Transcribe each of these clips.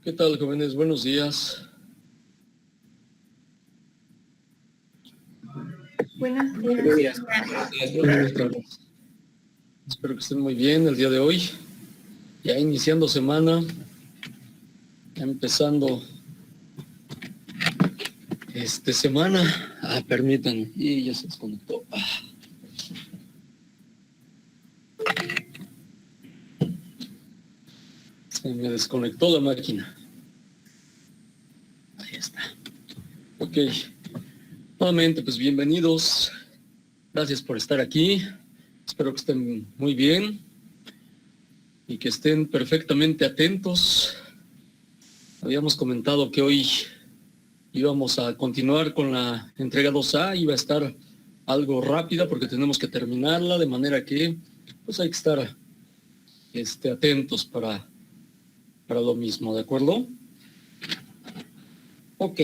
¿Qué tal, jóvenes? Buenos días. Buenos días. Buenas tardes. Espero que estén muy bien el día de hoy. Ya iniciando semana, ya empezando semana. Permítanme. Y ya se desconectó. Se me desconectó la máquina. Ahí está. Ok. Nuevamente, pues bienvenidos. Gracias por estar aquí. Espero que estén muy bien y que estén perfectamente atentos. Habíamos comentado que hoy íbamos a continuar con la entrega 2A, iba a estar algo rápida porque tenemos que terminarla, de manera que pues hay que estar atentos para lo mismo, ¿de acuerdo? Ok.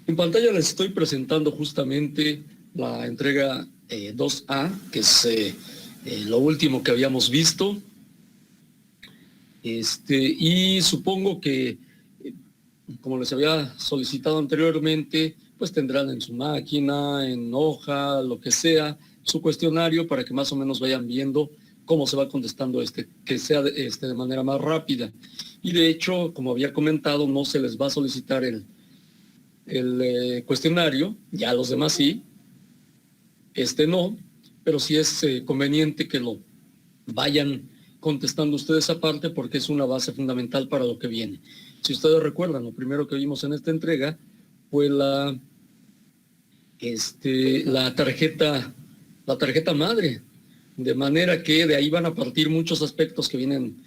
En pantalla les estoy presentando justamente la entrega 2A, que es lo último que habíamos visto. Y supongo que, como les había solicitado anteriormente, pues tendrán en su máquina, en hoja, lo que sea, su cuestionario para que más o menos vayan viendo cómo se va contestando que sea de manera más rápida. Y de hecho, como había comentado, no se les va a solicitar el cuestionario, ya los demás sí, no, pero sí es conveniente que lo vayan contestando ustedes aparte porque es una base fundamental para lo que viene. Si ustedes recuerdan, lo primero que vimos en esta entrega fue la tarjeta madre, de manera que de ahí van a partir muchos aspectos que vienen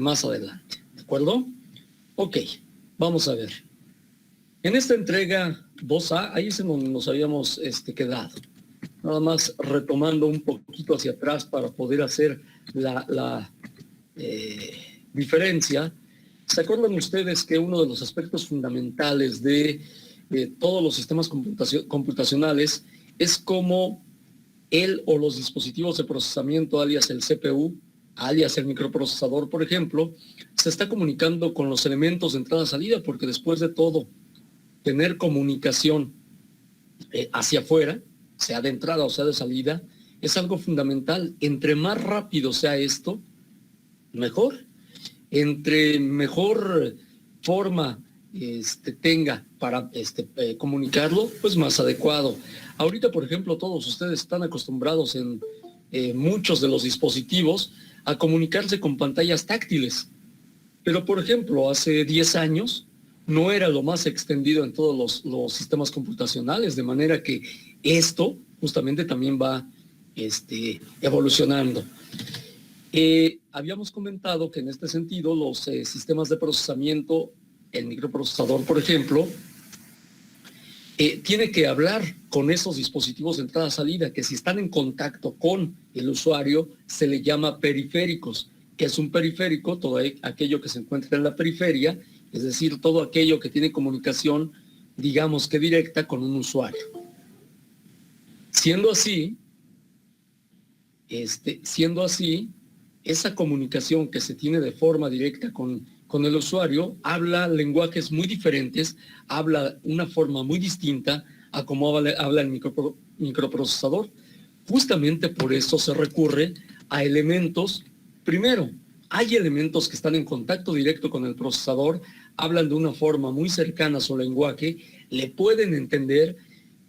más adelante, ¿de acuerdo? Ok, vamos a ver. En esta entrega 2A, ahí es en donde nos habíamos quedado. Nada más retomando un poquito hacia atrás para poder hacer la diferencia. ¿Se acuerdan ustedes que uno de los aspectos fundamentales de todos los sistemas computacionales es cómo él o los dispositivos de procesamiento, alias el CPU, alias el microprocesador, por ejemplo, se está comunicando con los elementos de entrada-salida, porque después de todo, tener comunicación hacia afuera, sea de entrada o sea de salida, es algo fundamental. Entre más rápido sea esto, mejor. Entre mejor forma tenga para comunicarlo, pues más adecuado. Ahorita, por ejemplo, todos ustedes están acostumbrados en muchos de los dispositivos a comunicarse con pantallas táctiles. Pero, por ejemplo, hace 10 años no era lo más extendido en todos los sistemas computacionales, de manera que esto justamente también va evolucionando. Habíamos comentado que en este sentido los sistemas de procesamiento, el microprocesador, por ejemplo, tiene que hablar con esos dispositivos de entrada-salida, que si están en contacto con el usuario, se le llama periféricos. ¿Qué es un periférico? Todo aquello que se encuentra en la periferia, es decir, todo aquello que tiene comunicación, digamos que directa, con un usuario. Siendo así, esa comunicación que se tiene de forma directa con el usuario habla lenguajes muy diferentes, habla una forma muy distinta a cómo habla el microprocesador. Justamente por eso se recurre a elementos. Primero, hay elementos que están en contacto directo con el procesador, hablan de una forma muy cercana a su lenguaje, le pueden entender,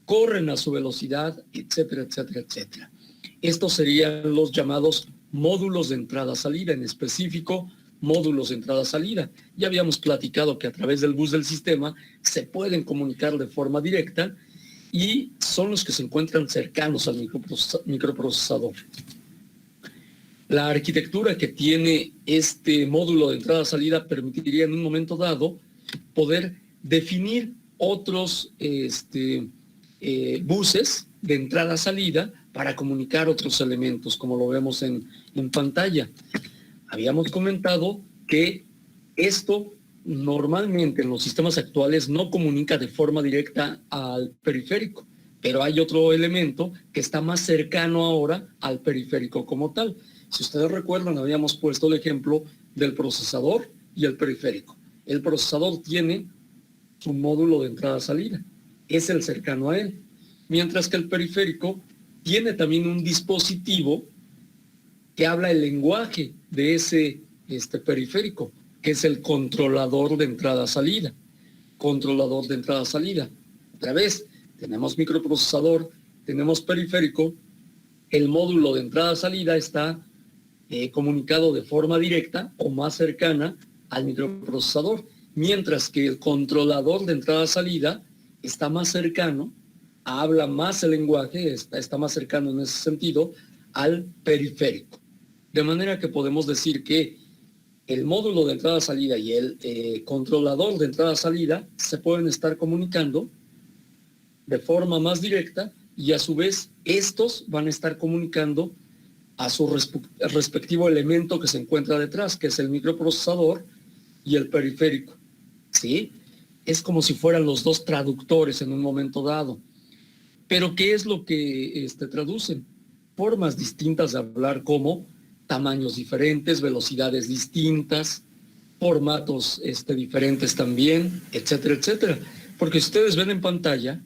corren a su velocidad, etcétera, etcétera, etcétera. Estos serían los llamados módulos de entrada-salida, en específico, módulos de entrada-salida. Ya habíamos platicado que a través del bus del sistema se pueden comunicar de forma directa y son los que se encuentran cercanos al microprocesador. La arquitectura que tiene este módulo de entrada-salida permitiría en un momento dado poder definir otros buses de entrada-salida para comunicar otros elementos, como lo vemos en pantalla. Habíamos comentado que esto normalmente en los sistemas actuales no comunica de forma directa al periférico, pero hay otro elemento que está más cercano ahora al periférico como tal. Si ustedes recuerdan, habíamos puesto el ejemplo del procesador y el periférico. El procesador tiene su módulo de entrada-salida, es el cercano a él, mientras que el periférico tiene también un dispositivo que habla el lenguaje de ese periférico, que es el controlador de entrada-salida. Controlador de entrada-salida. Otra vez, tenemos microprocesador, tenemos periférico, el módulo de entrada-salida está comunicado de forma directa o más cercana al microprocesador, mientras que el controlador de entrada-salida está más cercano, habla más el lenguaje, está más cercano en ese sentido al periférico. De manera que podemos decir que el módulo de entrada-salida y el controlador de entrada-salida se pueden estar comunicando de forma más directa y a su vez estos van a estar comunicando a su respectivo elemento que se encuentra detrás, que es el microprocesador y el periférico. ¿Sí? Es como si fueran los dos traductores en un momento dado. Pero ¿qué es lo que traducen? Formas distintas de hablar, como tamaños diferentes, velocidades distintas, formatos diferentes también, etcétera, etcétera. Porque si ustedes ven en pantalla,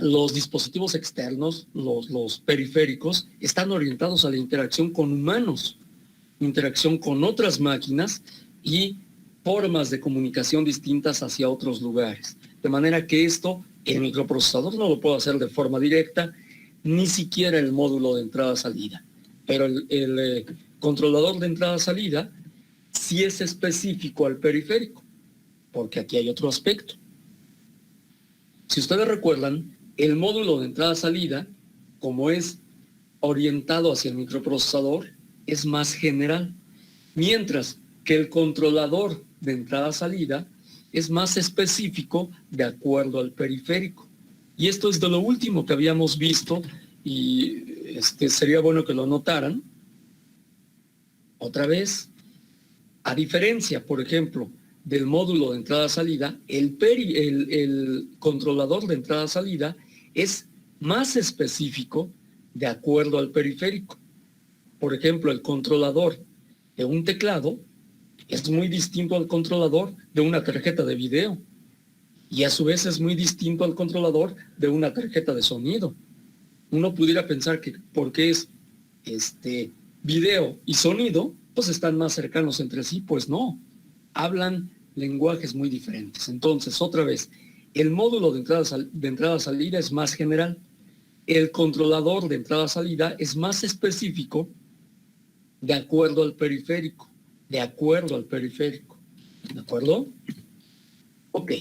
los dispositivos externos, los periféricos, están orientados a la interacción con humanos, interacción con otras máquinas y formas de comunicación distintas hacia otros lugares. De manera que esto, el microprocesador no lo puede hacer de forma directa, ni siquiera el módulo de entrada-salida. Pero el controlador de entrada-salida sí es específico al periférico, porque aquí hay otro aspecto. Si ustedes recuerdan, el módulo de entrada-salida, como es orientado hacia el microprocesador, es más general, mientras que el controlador de entrada-salida es más específico de acuerdo al periférico. Y esto es de lo último que habíamos visto y sería bueno que lo notaran. Otra vez, a diferencia, por ejemplo, del módulo de entrada-salida, el controlador de entrada-salida es más específico de acuerdo al periférico. Por ejemplo, el controlador de un teclado es muy distinto al controlador de una tarjeta de video y a su vez es muy distinto al controlador de una tarjeta de sonido. Uno pudiera pensar que porque es video y sonido, pues están más cercanos entre sí. Pues no, hablan lenguajes muy diferentes. Entonces, otra vez, el módulo de entrada-salida es más general. El controlador de entrada-salida es más específico de acuerdo al periférico, de acuerdo al periférico. ¿De acuerdo? Ok.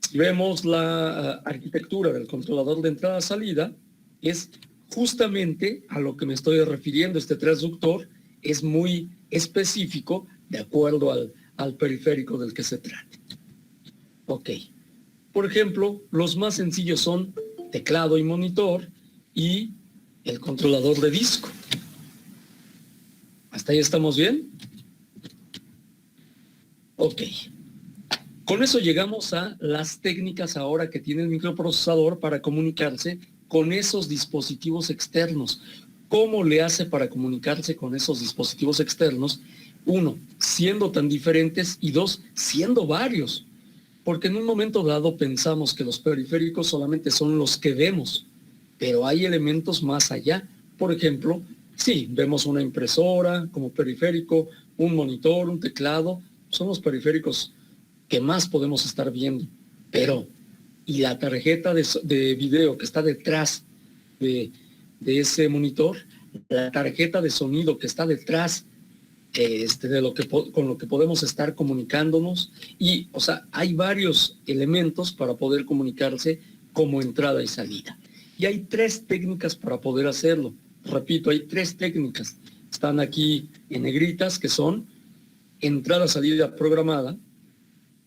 Si vemos la arquitectura del controlador de entrada-salida, es justamente a lo que me estoy refiriendo. Este transductor es muy específico de acuerdo al periférico del que se trate. Ok. Por ejemplo, los más sencillos son teclado y monitor y el controlador de disco. ¿Hasta ahí estamos bien? Ok. Con eso llegamos a las técnicas ahora que tiene el microprocesador para comunicarse con esos dispositivos externos. ¿Cómo le hace para comunicarse con esos dispositivos externos? Uno, siendo tan diferentes, y dos, siendo varios. Porque en un momento dado pensamos que los periféricos solamente son los que vemos, pero hay elementos más allá. Por ejemplo, sí, vemos una impresora como periférico, un monitor, un teclado, son los periféricos que más podemos estar viendo. Pero, ¿y la tarjeta de video que está detrás de ese monitor? La tarjeta de sonido que está detrás con lo que podemos estar comunicándonos. Y, o sea, hay varios elementos para poder comunicarse como entrada y salida. Y hay 3 técnicas para poder hacerlo. Repito, hay 3 técnicas. Están aquí en negritas, que son entrada-salida programada,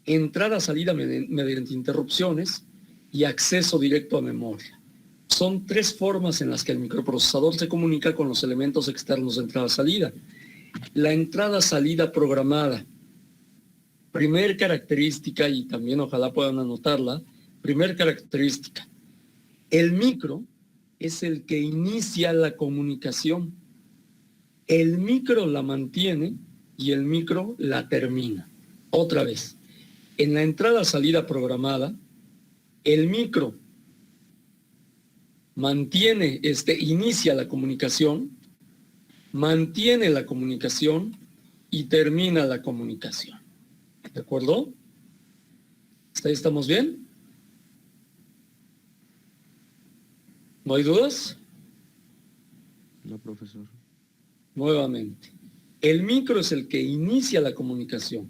entrada-salida mediante interrupciones y acceso directo a memoria. Son 3 formas en las que el microprocesador se comunica con los elementos externos de entrada-salida. La entrada-salida programada. Primer característica, y también ojalá puedan anotarla, primer característica. El micro es el que inicia la comunicación. El micro la mantiene y el micro la termina. Otra vez, en la entrada-salida programada, el micro inicia la comunicación, mantiene la comunicación y termina la comunicación. ¿De acuerdo? ¿Hasta ahí estamos bien? ¿No hay dudas? No, profesor. Nuevamente, el micro es el que inicia la comunicación,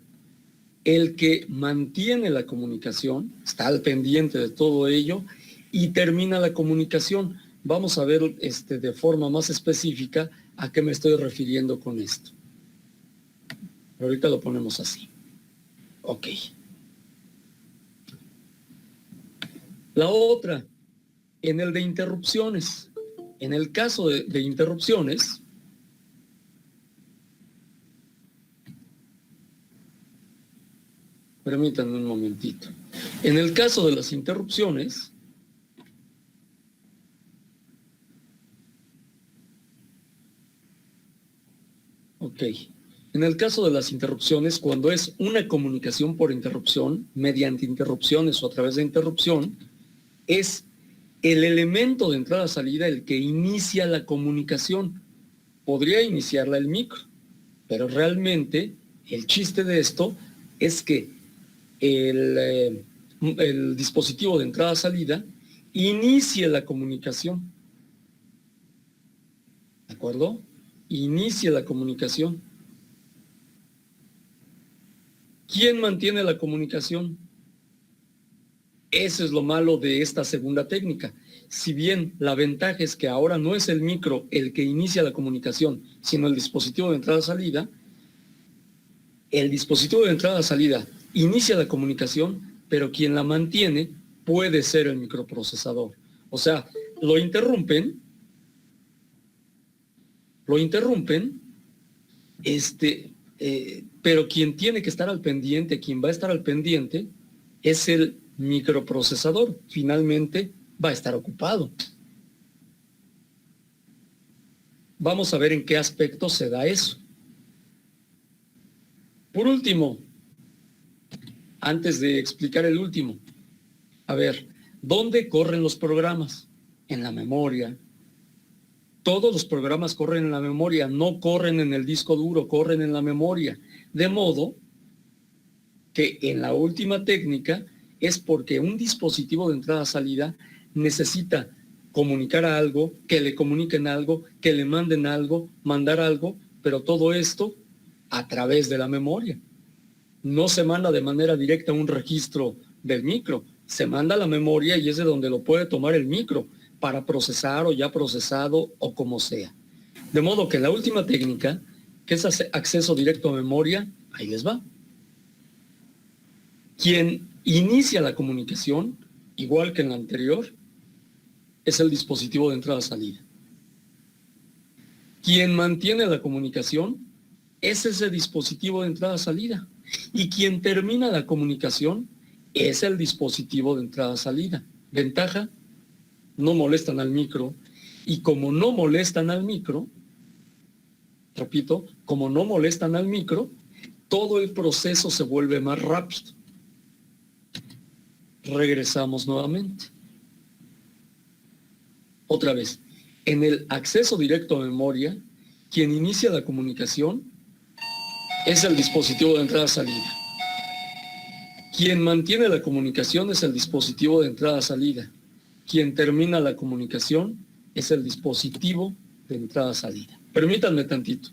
el que mantiene la comunicación, está al pendiente de todo ello y termina la comunicación. Vamos a ver de forma más específica a qué me estoy refiriendo con esto. Pero ahorita lo ponemos así. Ok. La otra, en el de interrupciones. En el caso de interrupciones, permítanme un momentito. En el caso de las interrupciones, ok. En el caso de las interrupciones, cuando es una comunicación por interrupción, mediante interrupciones o a través de interrupción, es el elemento de entrada-salida el que inicia la comunicación. Podría iniciarla el micro, pero realmente el chiste de esto es que el dispositivo de entrada-salida inicie la comunicación. ¿De acuerdo? Inicie la comunicación. ¿Quién mantiene la comunicación? Eso es lo malo de esta segunda técnica. Si bien la ventaja es que ahora no es el micro el que inicia la comunicación, sino el dispositivo de entrada-salida, el dispositivo de entrada-salida inicia la comunicación, pero quien la mantiene puede ser el microprocesador. O sea, lo interrumpen, pero quien tiene que estar al pendiente, quien va a estar al pendiente, es el microprocesador. Finalmente va a estar ocupado. Vamos a ver en qué aspecto se da eso. Por último, antes de explicar el último, a ver, ¿dónde corren los programas? En la memoria. Todos los programas corren en la memoria, no corren en el disco duro, corren en la memoria. De modo que en la última técnica es porque un dispositivo de entrada-salida necesita comunicar algo, que le comuniquen algo, que le manden algo, mandar algo, pero todo esto a través de la memoria. No se manda de manera directa a un registro del micro, se manda a la memoria y es de donde lo puede tomar el micro para procesar o ya procesado o como sea. De modo que la última técnica, que es acceso directo a memoria, ahí les va. Quien inicia la comunicación, igual que en la anterior, es el dispositivo de entrada-salida. Quien mantiene la comunicación es ese dispositivo de entrada-salida. Y quien termina la comunicación es el dispositivo de entrada-salida. Ventaja, no molestan al micro. Y como no molestan al micro, repito, como no molestan al micro, todo el proceso se vuelve más rápido. Regresamos nuevamente. Otra vez, en el acceso directo a memoria, quien inicia la comunicación es el dispositivo de entrada-salida. Quien mantiene la comunicación es el dispositivo de entrada-salida. Quien termina la comunicación es el dispositivo de entrada-salida. Permítanme tantito.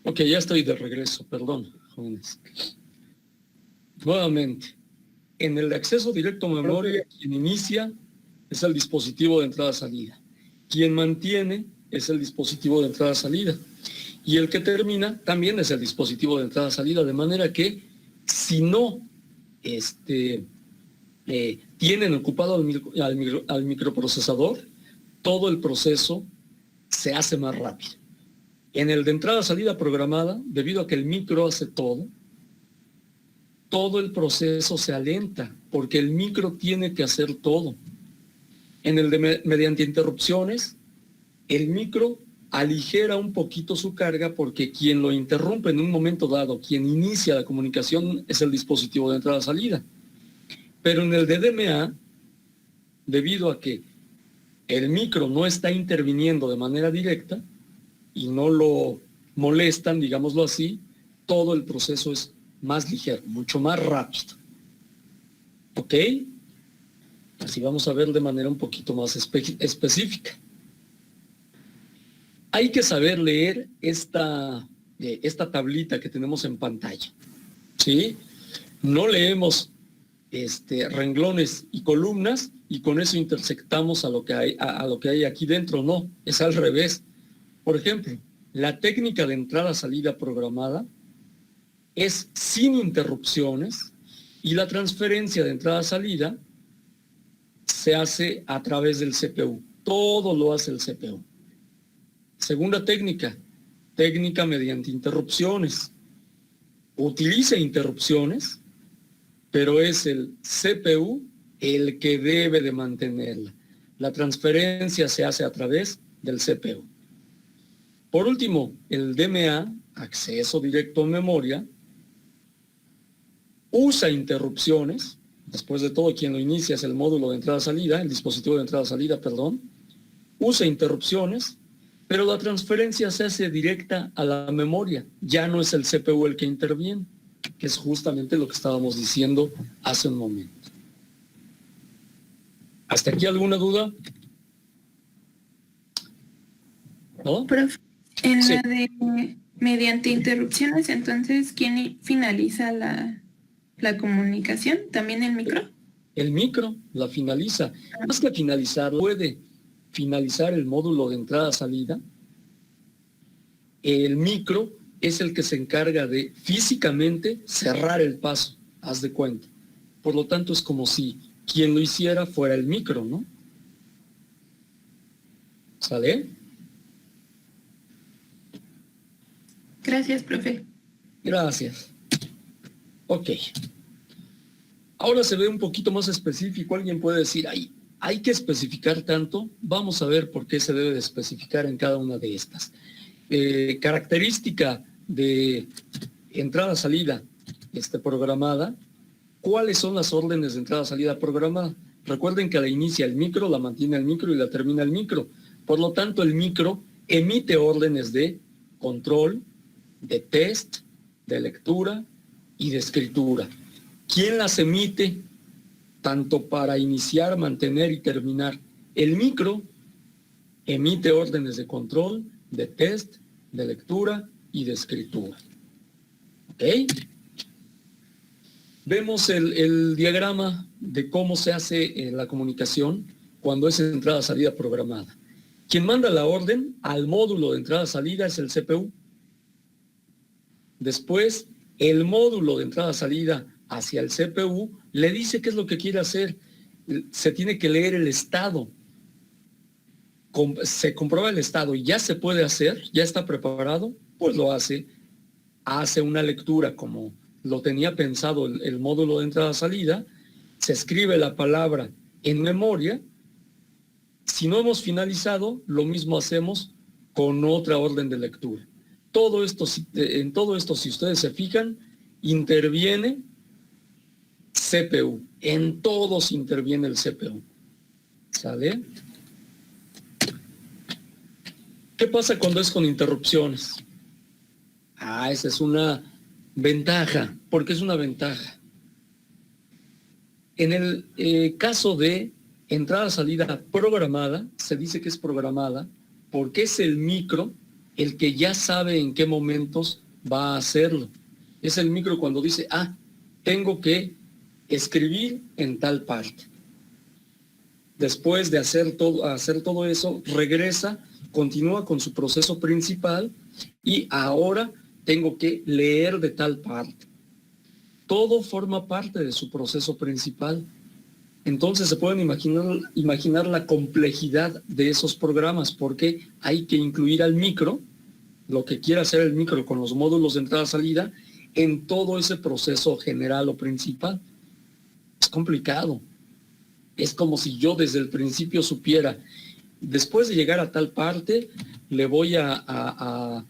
Ok, ya estoy de regreso, perdón, jóvenes. Nuevamente, en el acceso directo a memoria, quien inicia es el dispositivo de entrada-salida. Quien mantiene es el dispositivo de entrada-salida. Y el que termina también es el dispositivo de entrada-salida, de manera que si no tienen ocupado al microprocesador, todo el proceso se hace más rápido. En el de entrada-salida programada, debido a que el micro hace todo el proceso se alenta, porque el micro tiene que hacer todo. En el de mediante interrupciones, el micro aligera un poquito su carga porque quien lo interrumpe en un momento dado, quien inicia la comunicación es el dispositivo de entrada-salida. Pero en el de DMA, debido a que el micro no está interviniendo de manera directa y no lo molestan, digámoslo así, todo el proceso es más ligero, mucho más rápido. ¿Ok? Así vamos a ver de manera un poquito más específica. Hay que saber leer esta tablita que tenemos en pantalla. ¿Sí? No leemos renglones y columnas y con eso intersectamos a lo que hay aquí dentro. No, es al revés. Por ejemplo, la técnica de entrada-salida programada es sin interrupciones y la transferencia de entrada-salida se hace a través del CPU. Todo lo hace el CPU. Segunda técnica mediante interrupciones. Utiliza interrupciones, pero es el CPU el que debe de mantenerla. La transferencia se hace a través del CPU. Por último, el DMA, acceso directo a memoria, usa interrupciones. Después de todo, quien lo inicia es el módulo de entrada-salida, el dispositivo de entrada-salida, perdón. Usa interrupciones, pero la transferencia se hace directa a la memoria. Ya no es el CPU el que interviene, que es justamente lo que estábamos diciendo hace un momento. ¿Hasta aquí alguna duda? ¿No? Profe, en Sí. la de mediante interrupciones, entonces, ¿quién finaliza la comunicación? ¿También el micro? El micro la finaliza. Más que finalizar, puede finalizar el módulo de entrada-salida. El micro es el que se encarga de físicamente cerrar el paso, haz de cuenta. Por lo tanto, es como si quien lo hiciera fuera el micro, ¿no? ¿Sale? Gracias, profe. Gracias. Ok. Ahora se ve un poquito más específico. Alguien puede decir, hay que especificar tanto. Vamos a ver por qué se debe de especificar en cada una de estas. Característica de entrada-salida programada. ¿Cuáles son las órdenes de entrada-salida programada? Recuerden que la inicia el micro, la mantiene el micro y la termina el micro. Por lo tanto, el micro emite órdenes de control, de test, de lectura y de escritura. ¿Quién las emite? Tanto para iniciar, mantener y terminar. El micro emite órdenes de control, de test, de lectura y de escritura. ¿Ok? Vemos el diagrama de cómo se hace la comunicación cuando es entrada-salida programada. Quien manda la orden al módulo de entrada-salida es el CPU. Después, el módulo de entrada-salida hacia el CPU le dice qué es lo que quiere hacer. Se tiene que leer el estado. Se comprueba el estado y ya se puede hacer, ya está preparado, pues lo hace. Hace una lectura como lo tenía pensado el módulo de entrada-salida, se escribe la palabra en memoria. Si no hemos finalizado, lo mismo hacemos con otra orden de lectura. En todo esto, si ustedes se fijan, interviene CPU. En todos interviene el CPU. ¿Sale? ¿Qué pasa cuando es con interrupciones? Esa es una ventaja. ¿Por qué es una ventaja? En el caso de entrada-salida programada, se dice que es programada porque es el micro el que ya sabe en qué momentos va a hacerlo. Es el micro cuando dice, tengo que escribir en tal parte. Después de hacer todo eso, regresa, continúa con su proceso principal y ahora tengo que leer de tal parte. Todo forma parte de su proceso principal. Entonces se pueden imaginar la complejidad de esos programas, porque hay que incluir al micro, lo que quiera hacer el micro con los módulos de entrada-salida, en todo ese proceso general o principal. Es complicado. Es como si yo desde el principio supiera, después de llegar a tal parte, le voy a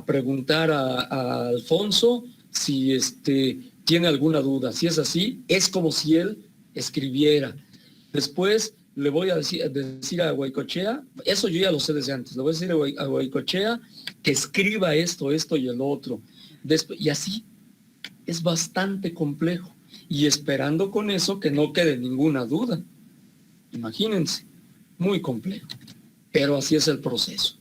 preguntar a Alfonso si tiene alguna duda. Si es así, es como si él escribiera. Después le voy a decir a Guaycochea, eso yo ya lo sé desde antes, le voy a decir a Guaycochea que escriba esto y el otro. Y así es bastante complejo. Y esperando con eso que no quede ninguna duda. Imagínense, muy complejo. Pero así es el proceso.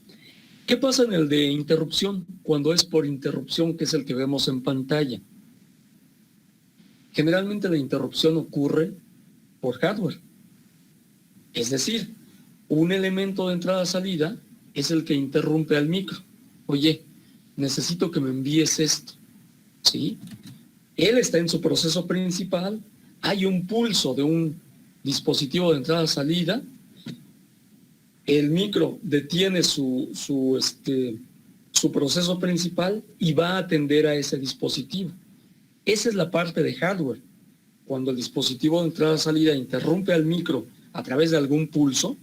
¿Qué pasa en el de interrupción? Cuando es por interrupción, que es el que vemos en pantalla. Generalmente la interrupción ocurre por hardware. Es decir, un elemento de entrada-salida es el que interrumpe al micro. Oye, necesito que me envíes esto. ¿Sí? Él está en su proceso principal, hay un pulso de un dispositivo de entrada-salida, el micro detiene su proceso principal y va a atender a ese dispositivo. Esa es la parte de hardware. Cuando el dispositivo de entrada-salida interrumpe al micro a través de algún pulso,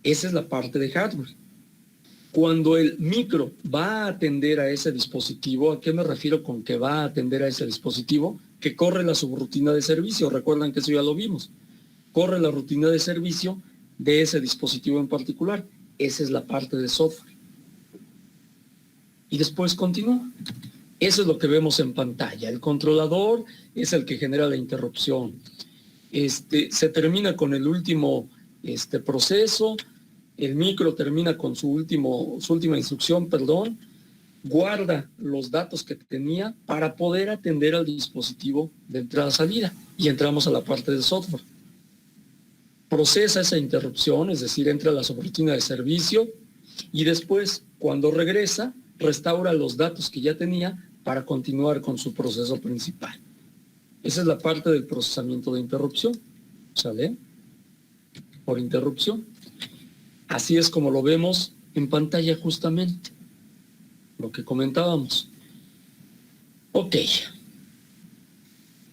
esa es la parte de hardware. Cuando el micro va a atender a ese dispositivo, ¿a qué me refiero con que va a atender a ese dispositivo? Que corre la subrutina de servicio. Recuerdan que eso ya lo vimos. Corre la rutina de servicio de ese dispositivo en particular. Esa es la parte de software. Y después continúa. Eso es lo que vemos en pantalla. El controlador es el que genera la interrupción. se termina con el último proceso, el micro termina con su última instrucción, perdón, guarda los datos que tenía para poder atender al dispositivo de entrada-salida. Y entramos a la parte de software. Procesa esa interrupción, es decir, entra a la subrutina de servicio y después, cuando regresa, restaura los datos que ya tenía para continuar con su proceso principal. Esa es la parte del procesamiento de interrupción. ¿Sale? Por interrupción. Así es como lo vemos en pantalla justamente. Lo que comentábamos. Ok.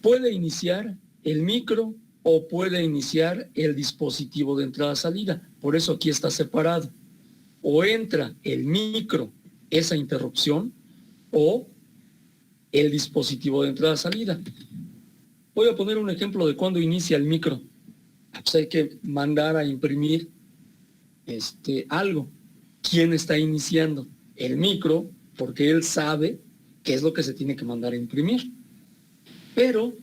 Puede iniciar el micro o puede iniciar el dispositivo de entrada-salida. Por eso aquí está separado. O entra el micro, esa interrupción, o el dispositivo de entrada-salida. Voy a poner un ejemplo de cuando inicia el micro. Pues hay que mandar a imprimir algo. ¿Quién está iniciando? El micro, porque él sabe qué es lo que se tiene que mandar a imprimir. Pero,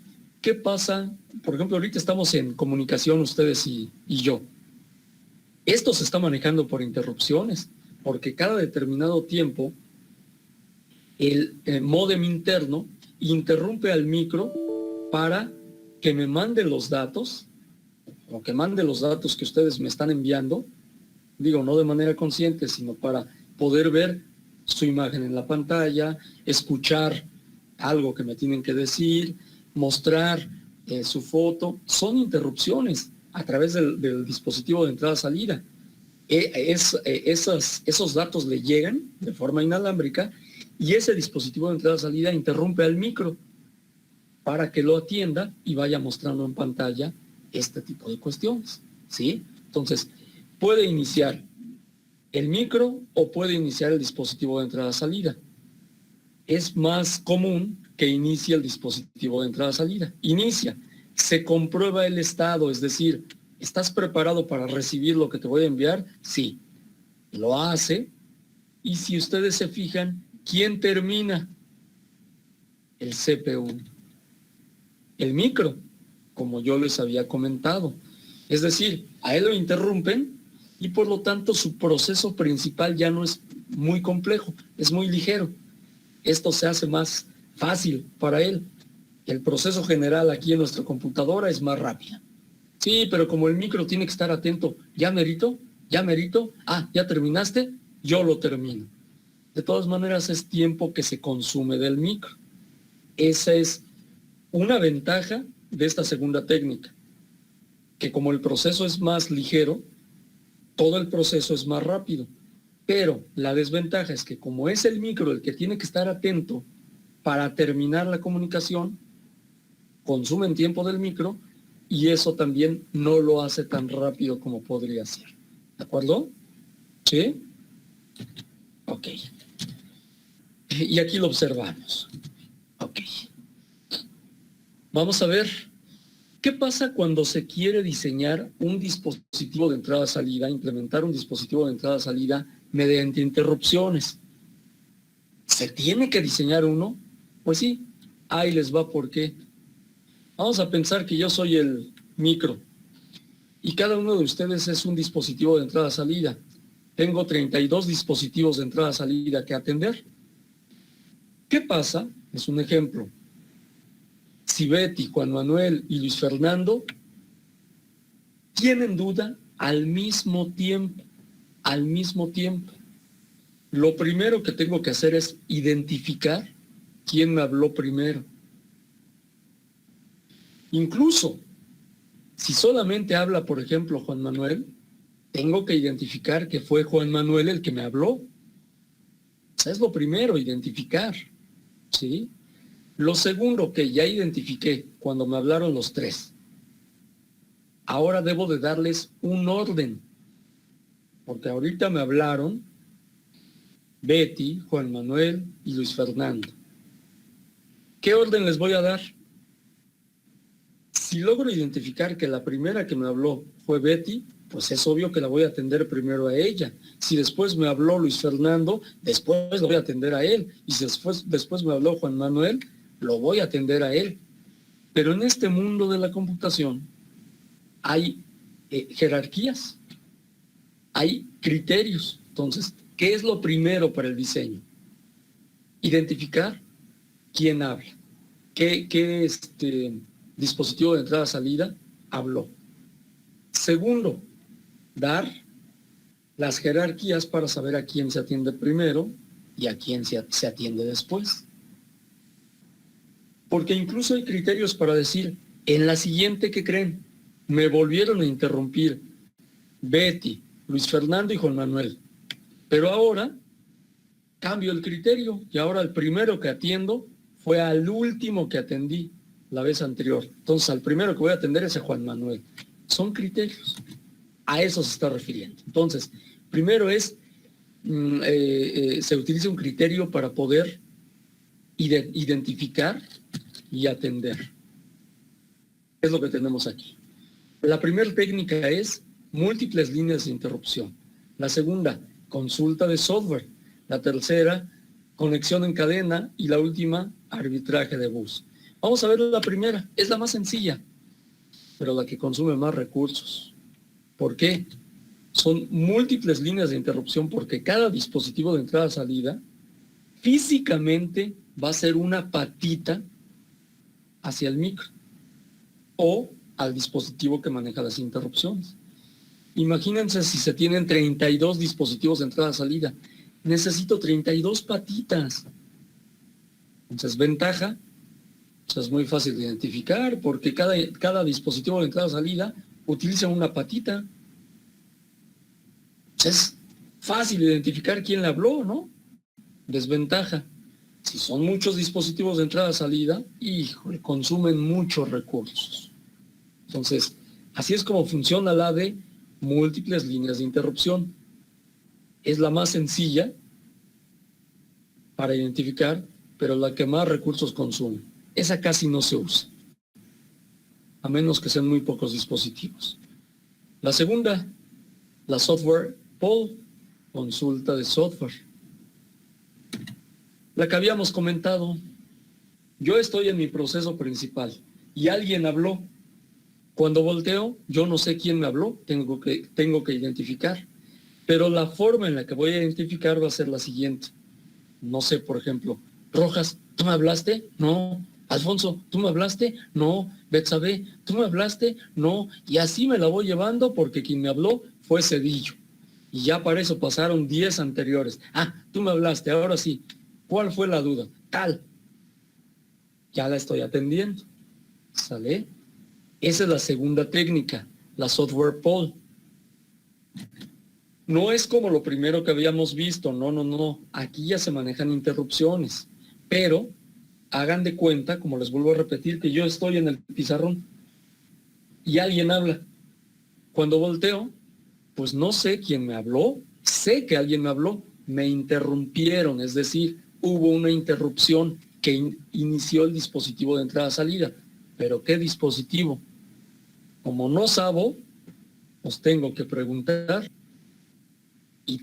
¿qué pasa? Por ejemplo, ahorita estamos en comunicación ustedes y yo. Esto se está manejando por interrupciones, porque cada determinado tiempo el módem interno interrumpe al micro para que me mande los datos, o que mande los datos que ustedes me están enviando, digo, no de manera consciente, sino para poder ver su imagen en la pantalla, escuchar algo que me tienen que decir, mostrar su foto. Son interrupciones a través del dispositivo de entrada-salida. Esos datos le llegan de forma inalámbrica y ese dispositivo de entrada-salida interrumpe al micro para que lo atienda y vaya mostrando en pantalla este tipo de cuestiones, ¿sí? Entonces, puede iniciar el micro o puede iniciar el dispositivo de entrada-salida. Es más común que inicie el dispositivo de entrada-salida. Inicia, se comprueba el estado, es decir, ¿estás preparado para recibir lo que te voy a enviar? Sí. Lo hace. Y si ustedes se fijan, ¿quién termina? El CPU. El micro, como yo les había comentado. Es decir, a él lo interrumpen y por lo tanto su proceso principal ya no es muy complejo, es muy ligero. Esto se hace más fácil para él. El proceso general aquí en nuestra computadora es más rápido. Sí, pero como el micro tiene que estar atento, ¿ya merito? ¿Ya terminaste? Yo lo termino. De todas maneras es tiempo que se consume del micro. Esa es una ventaja de esta segunda técnica, que como el proceso es más ligero, todo el proceso es más rápido. Pero la desventaja es que como es el micro el que tiene que estar atento para terminar la comunicación, consumen tiempo del micro y eso también no lo hace tan rápido como podría ser. ¿De acuerdo? ¿Sí? Ok. Y aquí lo observamos. Ok. Vamos a ver qué pasa cuando se quiere diseñar un dispositivo de entrada-salida, implementar un dispositivo de entrada-salida mediante interrupciones. ¿Se tiene que diseñar uno? Pues sí, ahí les va por qué. Vamos a pensar que yo soy el micro y cada uno de ustedes es un dispositivo de entrada-salida. Tengo 32 dispositivos de entrada-salida que atender. ¿Qué pasa? Es un ejemplo. Si Betty, Juan Manuel y Luis Fernando tienen duda al mismo tiempo, lo primero que tengo que hacer es identificar quién me habló primero. Incluso, si solamente habla, por ejemplo, Juan Manuel, tengo que identificar que fue Juan Manuel el que me habló. O sea, es lo primero, identificar, ¿sí? Lo segundo que ya identifiqué cuando me hablaron los tres. Ahora debo de darles un orden. Porque ahorita me hablaron Betty, Juan Manuel y Luis Fernando. ¿Qué orden les voy a dar? Si logro identificar que la primera que me habló fue Betty, pues es obvio que la voy a atender primero a ella. Si después me habló Luis Fernando, después lo voy a atender a él. Y si después me habló Juan Manuel, lo voy a atender a él. Pero en este mundo de la computación, hay jerarquías, hay criterios. Entonces, ¿qué es lo primero para el diseño? Identificar quién habla, qué dispositivo de entrada-salida habló. Segundo, dar las jerarquías para saber a quién se atiende primero y a quién se atiende después. Porque incluso hay criterios para decir, en la siguiente, ¿qué creen? Me volvieron a interrumpir Betty, Luis Fernando y Juan Manuel. Pero ahora cambio el criterio y ahora el primero que atiendo fue al último que atendí la vez anterior. Entonces al primero que voy a atender es a Juan Manuel. Son criterios. A eso se está refiriendo. Entonces, primero es, se utiliza un criterio para poder identificar y atender. Es lo que tenemos aquí. La primera técnica es múltiples líneas de interrupción. La segunda, consulta de software. La tercera, conexión en cadena. Y la última, arbitraje de bus. Vamos a ver la primera. Es la más sencilla, pero la que consume más recursos. ¿Por qué? Son múltiples líneas de interrupción porque cada dispositivo de entrada-salida físicamente va a ser una patita hacia el micro o al dispositivo que maneja las interrupciones. Imagínense si se tienen 32 dispositivos de entrada-salida. Necesito 32 patitas. Entonces, ventaja, pues es muy fácil de identificar porque cada dispositivo de entrada-salida utiliza una patita. Es fácil identificar quién le habló, ¿no? Desventaja. Si son muchos dispositivos de entrada-salida, híjole, consumen muchos recursos. Entonces, así es como funciona la de múltiples líneas de interrupción. Es la más sencilla para identificar, pero la que más recursos consume. Esa casi no se usa, a menos que sean muy pocos dispositivos. La segunda, la software poll, consulta de software. La que habíamos comentado, yo estoy en mi proceso principal y alguien habló. Cuando volteo, yo no sé quién me habló, tengo que identificar. Pero la forma en la que voy a identificar va a ser la siguiente. No sé, por ejemplo, Rojas, ¿tú me hablaste? No. Alfonso, ¿tú me hablaste? No. Betsabe, ¿tú me hablaste? No. Y así me la voy llevando porque quien me habló fue Cedillo. Y ya para eso pasaron 10 anteriores. Ah, tú me hablaste, ahora sí. ¿Cuál fue la duda? Tal. Ya la estoy atendiendo. ¿Sale? Esa es la segunda técnica, la software poll. No es como lo primero que habíamos visto, no. Aquí ya se manejan interrupciones. Pero hagan de cuenta, como les vuelvo a repetir, que yo estoy en el pizarrón y alguien habla. Cuando volteo, pues no sé quién me habló, sé que alguien me habló, me interrumpieron, es decir, hubo una interrupción que inició el dispositivo de entrada-salida. ¿Pero qué dispositivo? Como no sabo, pues tengo que preguntar. Y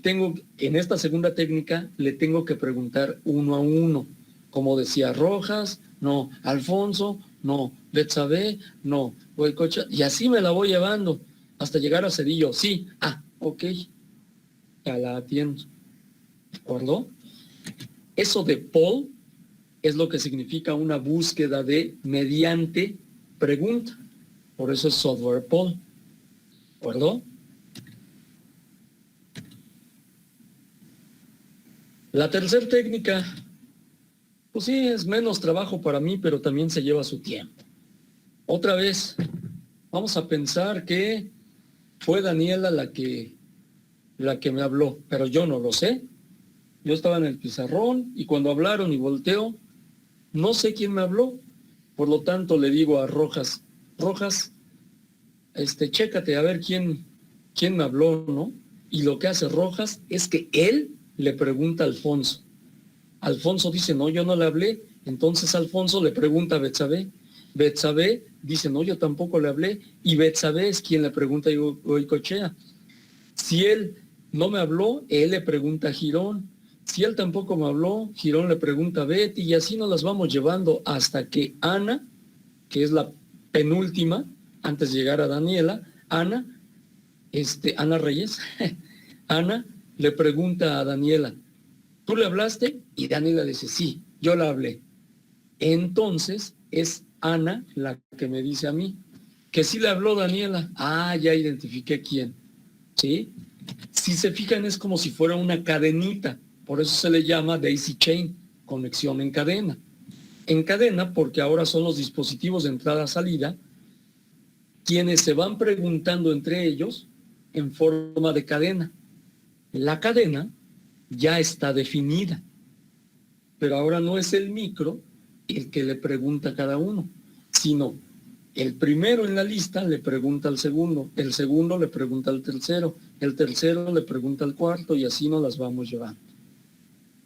en esta segunda técnica, le tengo que preguntar uno a uno. Como decía Rojas, no. Alfonso, no. Betsabe, no. Goicoechea, y así me la voy llevando hasta llegar a Cedillo. Sí, ok. Ya la atiendo. ¿De acuerdo? Eso de poll es lo que significa una búsqueda de mediante pregunta. Por eso es software poll. ¿De acuerdo? La tercera técnica, pues sí, es menos trabajo para mí, pero también se lleva su tiempo. Otra vez, vamos a pensar que fue Daniela la que me habló, pero yo no lo sé. Yo estaba en el pizarrón y cuando hablaron y volteo, no sé quién me habló. Por lo tanto, le digo a Rojas, chécate a ver quién me habló, ¿no? Y lo que hace Rojas es que él le pregunta a Alfonso. Alfonso dice, no, yo no le hablé. Entonces Alfonso le pregunta a Betsabe. Betsabe dice, no, yo tampoco le hablé. Y Betsabe es quien le pregunta a Goicoechea. Si él no me habló, él le pregunta a Girón. Si él tampoco me habló, Girón le pregunta a Betty. Y así nos las vamos llevando hasta que Ana, que es la penúltima, antes de llegar a Daniela, Ana, Ana Reyes, Ana le pregunta a Daniela, ¿tú le hablaste? Y Daniela dice, sí, yo le hablé. Entonces es Ana la que me dice a mí, que sí le habló Daniela. Ah, ya identifiqué quién. ¿Sí? Si se fijan es como si fuera una cadenita, por eso se le llama daisy chain, conexión en cadena. En cadena porque ahora son los dispositivos de entrada-salida quienes se van preguntando entre ellos en forma de cadena. La cadena ya está definida, pero ahora no es el micro el que le pregunta a cada uno, sino el primero en la lista le pregunta al segundo, el segundo le pregunta al tercero, el tercero le pregunta al cuarto y así nos las vamos llevando.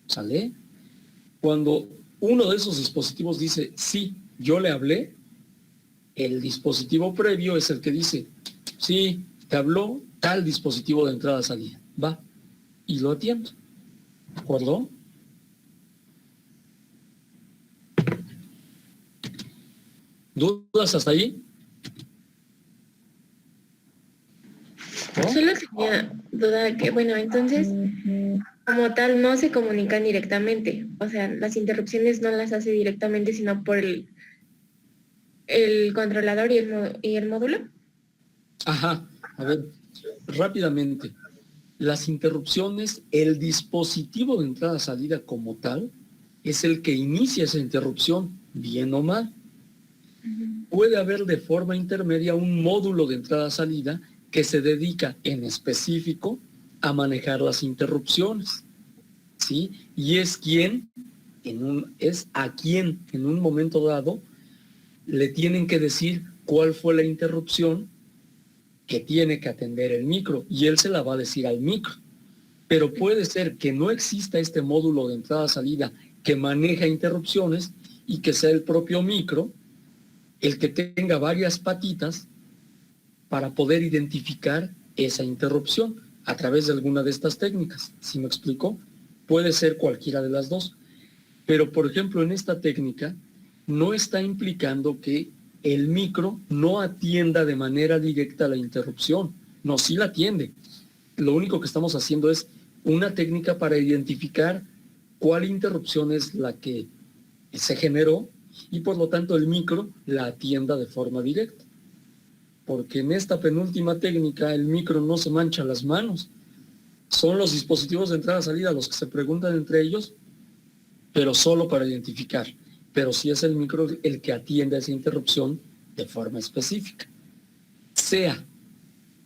¿Sale? Cuando uno de esos dispositivos dice, sí, yo le hablé, el dispositivo previo es el que dice, sí, te habló tal dispositivo de entrada-salida. Va, y lo atiendo. ¿De acuerdo? ¿Dudas hasta ahí? ¿No? Solo tenía duda que, bueno, entonces, como tal, no se comunican directamente. O sea, las interrupciones no las hace directamente, sino por el controlador y el módulo. Ajá, a ver, rápidamente. Las interrupciones, el dispositivo de entrada-salida como tal, es el que inicia esa interrupción, bien o mal. Puede haber de forma intermedia un módulo de entrada-salida que se dedica en específico a manejar las interrupciones, ¿sí? Y es a quien en un momento dado le tienen que decir cuál fue la interrupción que tiene que atender el micro y él se la va a decir al micro. Pero puede ser que no exista este módulo de entrada-salida que maneja interrupciones y que sea el propio micro el que tenga varias patitas para poder identificar esa interrupción a través de alguna de estas técnicas. ¿Sí me explico? Puede ser cualquiera de las dos. Pero, por ejemplo, en esta técnica no está implicando que el micro no atienda de manera directa la interrupción. No, sí la atiende. Lo único que estamos haciendo es una técnica para identificar cuál interrupción es la que se generó y por lo tanto el micro la atienda de forma directa. Porque en esta penúltima técnica el micro no se mancha las manos. Son los dispositivos de entrada-salida los que se preguntan entre ellos, pero solo para identificar. Pero sí es el micro el que atiende esa interrupción de forma específica. Sea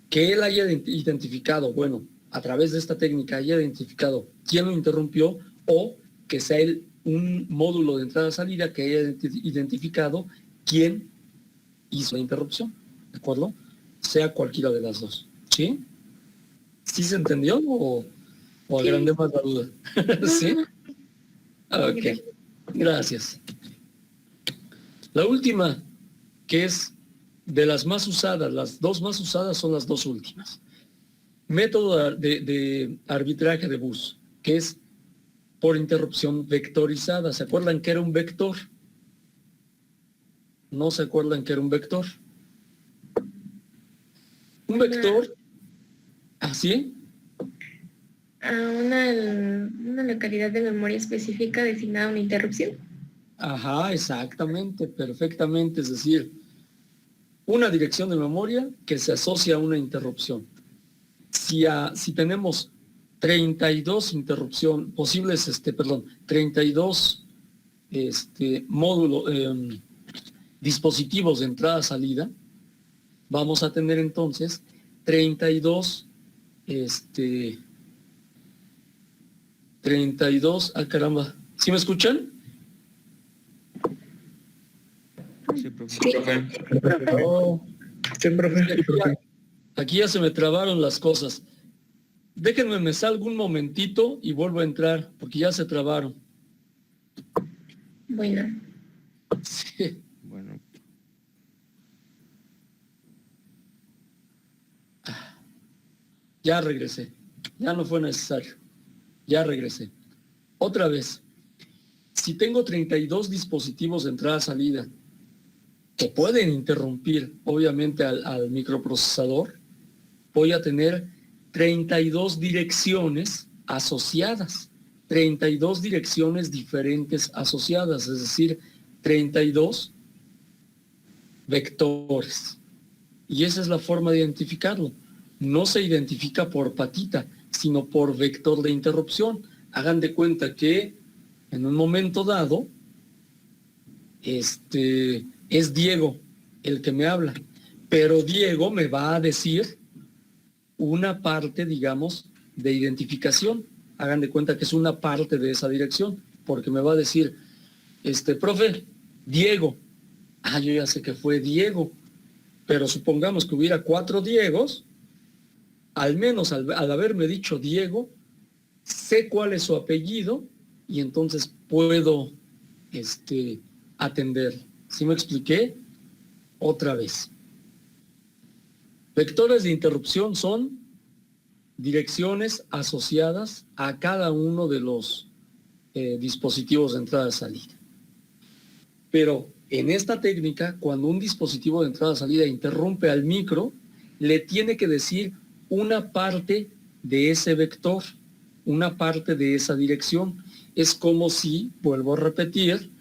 que él haya identificado, bueno, a través de esta técnica haya identificado quién lo interrumpió o que sea un módulo de entrada-salida que haya identificado quién hizo la interrupción, ¿de acuerdo? Sea cualquiera de las dos, ¿sí? ¿Sí se entendió o agrandé más la duda? ¿Sí? Ok, gracias. La última, que es de las más usadas, las dos más usadas son las dos últimas. Método de arbitraje de bus, que es por interrupción vectorizada. ¿Se acuerdan que era un vector? ¿No se acuerdan que era un vector? Un vector, ¿así? A una localidad de memoria específica designada a una interrupción. Ajá, exactamente, perfectamente. Es decir, una dirección de memoria que se asocia a una interrupción. Si tenemos 32 posibles, 32 dispositivos de entrada-salida, vamos a tener entonces 32, 32, caramba, ¿sí me escuchan? Sí, profe. Oh, aquí ya se me trabaron las cosas. Déjenme, me salgo un momentito y vuelvo a entrar, porque ya se trabaron. Bueno. Sí. Bueno, Ya regresé. Ya no fue necesario. Ya regresé. Otra vez. Si tengo 32 dispositivos de entrada-salida que pueden interrumpir obviamente al microprocesador, voy a tener 32 direcciones asociadas, 32 direcciones diferentes asociadas, es decir, 32 vectores. Y esa es la forma de identificarlo. No se identifica por patita, sino por vector de interrupción. Hagan de cuenta que en un momento dado, es Diego el que me habla, pero Diego me va a decir una parte, digamos, de identificación. Hagan de cuenta que es una parte de esa dirección, porque me va a decir, profe, Diego. Ah, yo ya sé que fue Diego, pero supongamos que hubiera 4 Diegos, al menos al haberme dicho Diego, sé cuál es su apellido y entonces puedo atender. ¿Sí me expliqué? Otra vez. Vectores de interrupción son direcciones asociadas a cada uno de los dispositivos de entrada y salida. Pero en esta técnica, cuando un dispositivo de entrada y salida interrumpe al micro, le tiene que decir una parte de ese vector, una parte de esa dirección. Es como si, vuelvo a repetir,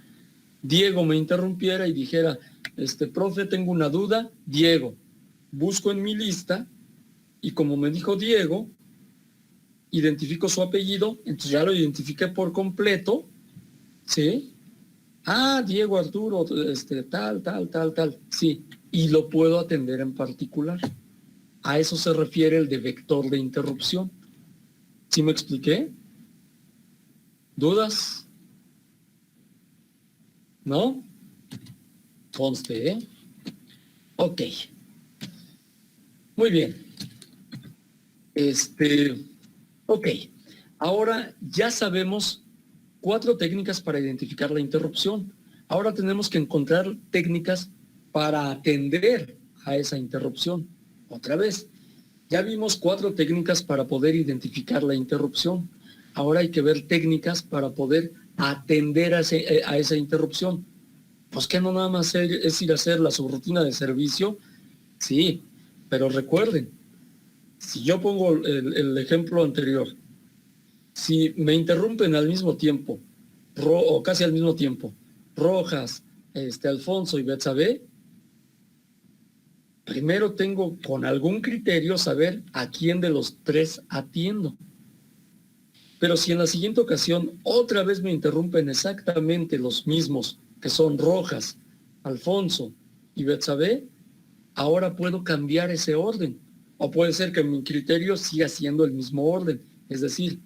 Diego me interrumpiera y dijera, profe, tengo una duda, Diego. Busco en mi lista y como me dijo Diego, identifico su apellido, entonces ya lo identifiqué por completo, ¿sí? Ah, Diego Arturo, tal, sí, y lo puedo atender en particular. A eso se refiere el de vector de interrupción. ¿Sí me expliqué? ¿Dudas? ¿No? Conste, ¿eh? Ok. Muy bien. Ok. Ahora ya sabemos 4 técnicas para identificar la interrupción. Ahora tenemos que encontrar técnicas para atender a esa interrupción. Otra vez, ya vimos 4 técnicas para poder identificar la interrupción. Ahora hay que ver técnicas para poder atender a esa interrupción. Pues que no nada más es ir a hacer la subrutina de servicio. Sí, pero recuerden, si yo pongo el ejemplo anterior, si me interrumpen al mismo tiempo, o casi al mismo tiempo, Rojas, Alfonso y Betsabe, primero tengo con algún criterio saber a quién de los 3 atiendo. Pero si en la siguiente ocasión otra vez me interrumpen exactamente los mismos, que son Rojas, Alfonso y Betsabe, ahora puedo cambiar ese orden. O puede ser que mi criterio siga siendo el mismo orden. Es decir,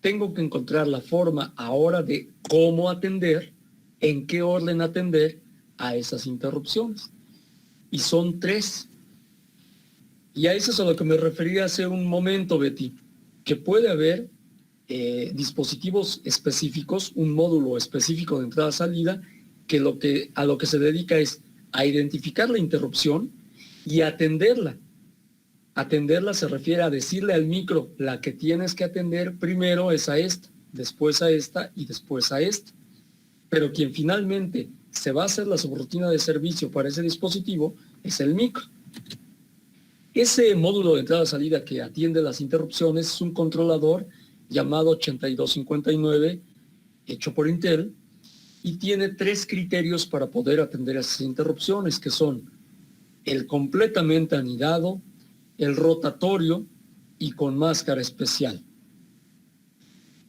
tengo que encontrar la forma ahora de cómo atender, en qué orden atender a esas interrupciones. Y son 3. Y a eso es a lo que me refería hace un momento, Betty, que puede haber dispositivos específicos, un módulo específico de entrada-salida, que a lo que se dedica es a identificar la interrupción y atenderla. Atenderla se refiere a decirle al micro, la que tienes que atender primero es a esta, después a esta y después a esta. Pero quien finalmente se va a hacer la subrutina de servicio para ese dispositivo es el micro. Ese módulo de entrada-salida que atiende las interrupciones es un controlador llamado 8259, hecho por Intel, y tiene 3 criterios para poder atender esas interrupciones, que son el completamente anidado, el rotatorio y con máscara especial.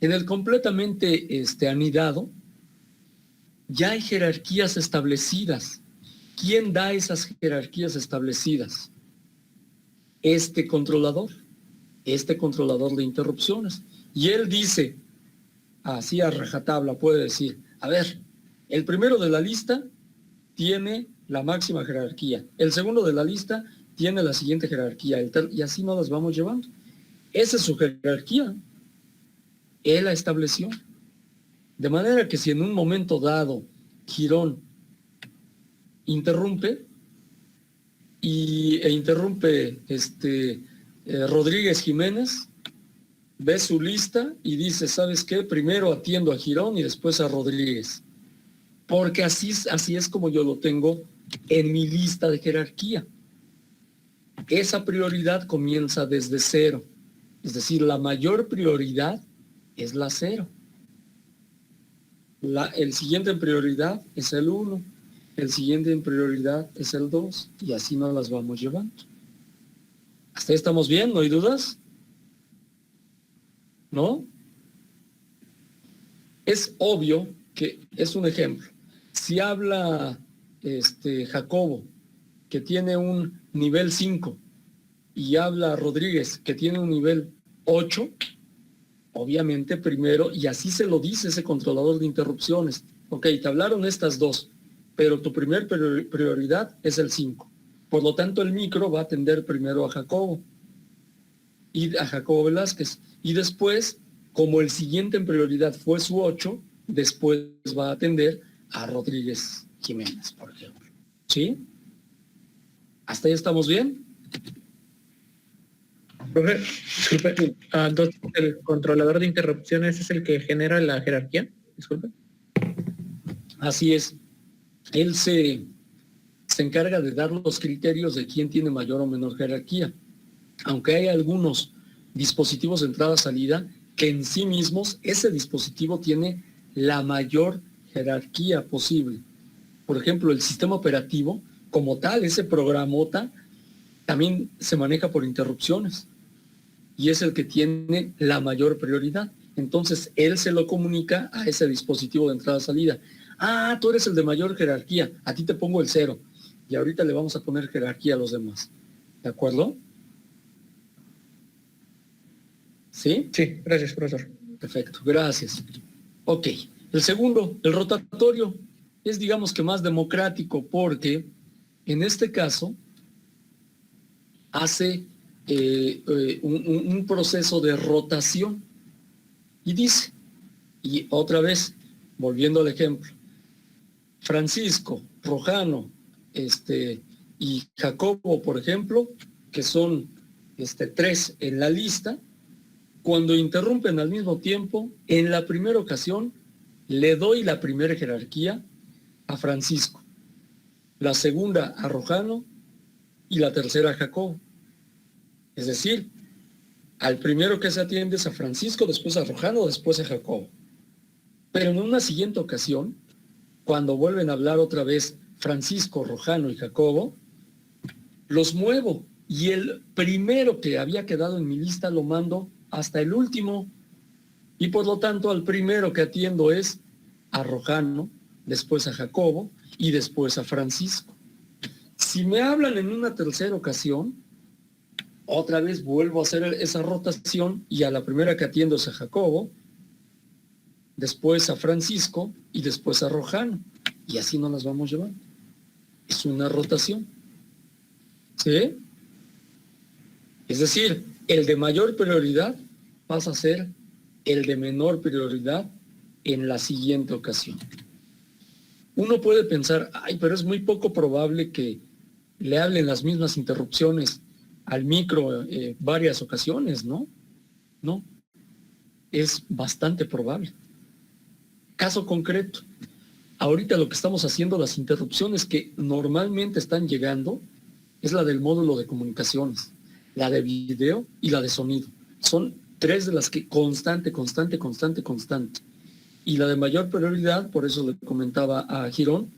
En el completamente anidado, ya hay jerarquías establecidas. ¿Quién da esas jerarquías establecidas? Este controlador de interrupciones. Y él dice, así a rajatabla puede decir, a ver, el primero de la lista tiene la máxima jerarquía, el segundo de la lista tiene la siguiente jerarquía, y así nos las vamos llevando. Esa es su jerarquía. Él la estableció. De manera que si en un momento dado Girón interrumpe, interrumpe Rodríguez Jiménez, ve su lista y dice, ¿sabes qué? Primero atiendo a Girón y después a Rodríguez. porque así es como yo lo tengo en mi lista de jerarquía. Esa prioridad comienza desde 0. Es decir, la mayor prioridad es la 0. El siguiente en prioridad es el 1. El siguiente en prioridad es el 2. Y así nos las vamos llevando. ¿Hasta ahí estamos bien? ¿No hay dudas? ¿No? Es obvio que es un ejemplo. Si habla Jacobo, que tiene un nivel 5, y habla Rodríguez, que tiene un nivel 8, obviamente primero, y así se lo dice ese controlador de interrupciones. Ok, te hablaron estas dos, pero tu primer prioridad es el 5. Por lo tanto, el micro va a atender primero a Jacobo Velázquez. Y después, como el siguiente en prioridad fue su 8, después va a atender a Rodríguez Jiménez, por ejemplo. ¿Sí? ¿Hasta ahí estamos bien? Profe, disculpe, entonces el controlador de interrupciones es el que genera la jerarquía, disculpe. Así es. Él se encarga de dar los criterios de quién tiene mayor o menor jerarquía. Aunque hay algunos dispositivos de entrada-salida que en sí mismos ese dispositivo tiene la mayor jerarquía posible. Por ejemplo, el sistema operativo, como tal, ese programota, también se maneja por interrupciones y es el que tiene la mayor prioridad. Entonces, él se lo comunica a ese dispositivo de entrada-salida. Ah, tú eres el de mayor jerarquía, a ti te pongo el 0 y ahorita le vamos a poner jerarquía a los demás. ¿De acuerdo? ¿Sí? Sí, gracias, profesor. Perfecto, gracias. Ok, el segundo, el rotatorio, es digamos que más democrático porque en este caso hace un proceso de rotación y dice, y otra vez, volviendo al ejemplo, Francisco, Rojano, y Jacobo, por ejemplo, que son 3 en la lista, cuando interrumpen al mismo tiempo, en la primera ocasión le doy la primera jerarquía a Francisco, la segunda a Rojano y la tercera a Jacobo. Es decir, al primero que se atiende es a Francisco, después a Rojano, después a Jacobo. Pero en una siguiente ocasión, cuando vuelven a hablar otra vez Francisco, Rojano y Jacobo, los muevo y el primero que había quedado en mi lista lo mando hasta el último y por lo tanto al primero que atiendo es a Rojano, después a Jacobo y después a Francisco. Si me hablan en una tercera ocasión, otra vez vuelvo a hacer esa rotación y a la primera que atiendo es a Jacobo, después a Francisco y después a Rojano. Y así nos las vamos llevando. Es una rotación. ¿Sí? Es decir, el de mayor prioridad pasa a ser el de menor prioridad en la siguiente ocasión. Uno puede pensar, ay, pero es muy poco probable que le hablen las mismas interrupciones al micro varias ocasiones, ¿no? No, es bastante probable. Caso concreto, ahorita lo que estamos haciendo, las interrupciones que normalmente están llegando, es la del módulo de comunicaciones, la de video y la de sonido. Son 3 de las que constante. Y la de mayor prioridad, por eso le comentaba a Girón,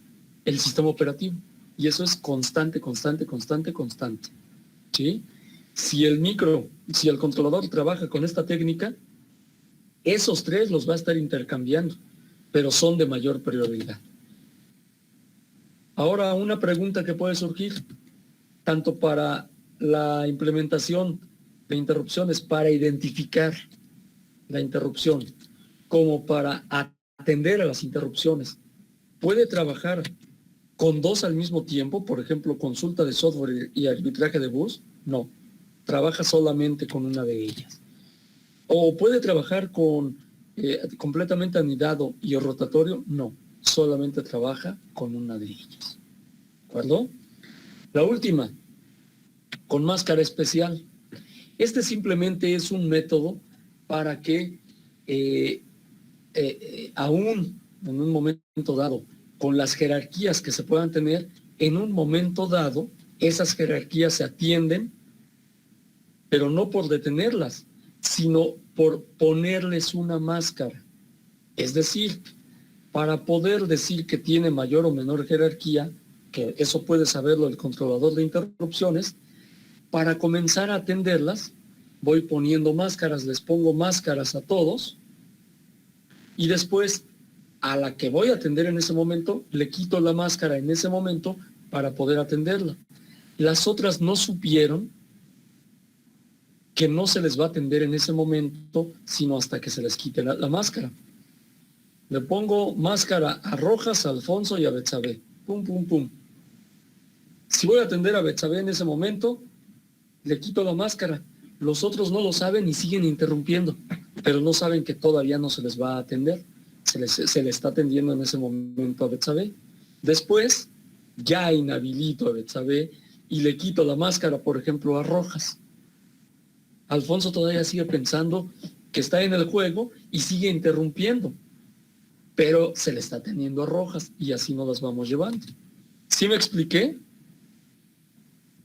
el sistema operativo. Y eso es constante. ¿Sí? Si el controlador trabaja con esta técnica, esos 3 los va a estar intercambiando, pero son de mayor prioridad. Ahora, una pregunta que puede surgir, tanto para la implementación de interrupciones, para identificar la interrupción, como para atender a las interrupciones. ¿Puede trabajar con 2 al mismo tiempo? Por ejemplo, consulta de software y arbitraje de bus. No, trabaja solamente con una de ellas. ¿O puede trabajar con completamente anidado y rotatorio? No, solamente trabaja con una de ellas. ¿De acuerdo? La última, con máscara especial. Este simplemente es un método para que aún en un momento dado con las jerarquías que se puedan tener, en un momento dado, esas jerarquías se atienden, pero no por detenerlas, sino por ponerles una máscara. Es decir, para poder decir que tiene mayor o menor jerarquía, que eso puede saberlo el controlador de interrupciones, para comenzar a atenderlas, voy poniendo máscaras, les pongo máscaras a todos, y después a la que voy a atender en ese momento, le quito la máscara en ese momento para poder atenderla. Las otras no supieron que no se les va a atender en ese momento, sino hasta que se les quite la máscara. Le pongo máscara a Rojas, a Alfonso y a Betsabé. Pum, pum, pum. Si voy a atender a Betsabé en ese momento, le quito la máscara. Los otros no lo saben y siguen interrumpiendo, pero no saben que todavía no se les va a atender. Se le está atendiendo en ese momento a Betsabé. Después, ya inhabilito a Betsabé y le quito la máscara, por ejemplo, a Rojas. Alfonso todavía sigue pensando que está en el juego y sigue interrumpiendo, pero se le está atendiendo a Rojas y así nos las vamos llevando. ¿Sí me expliqué?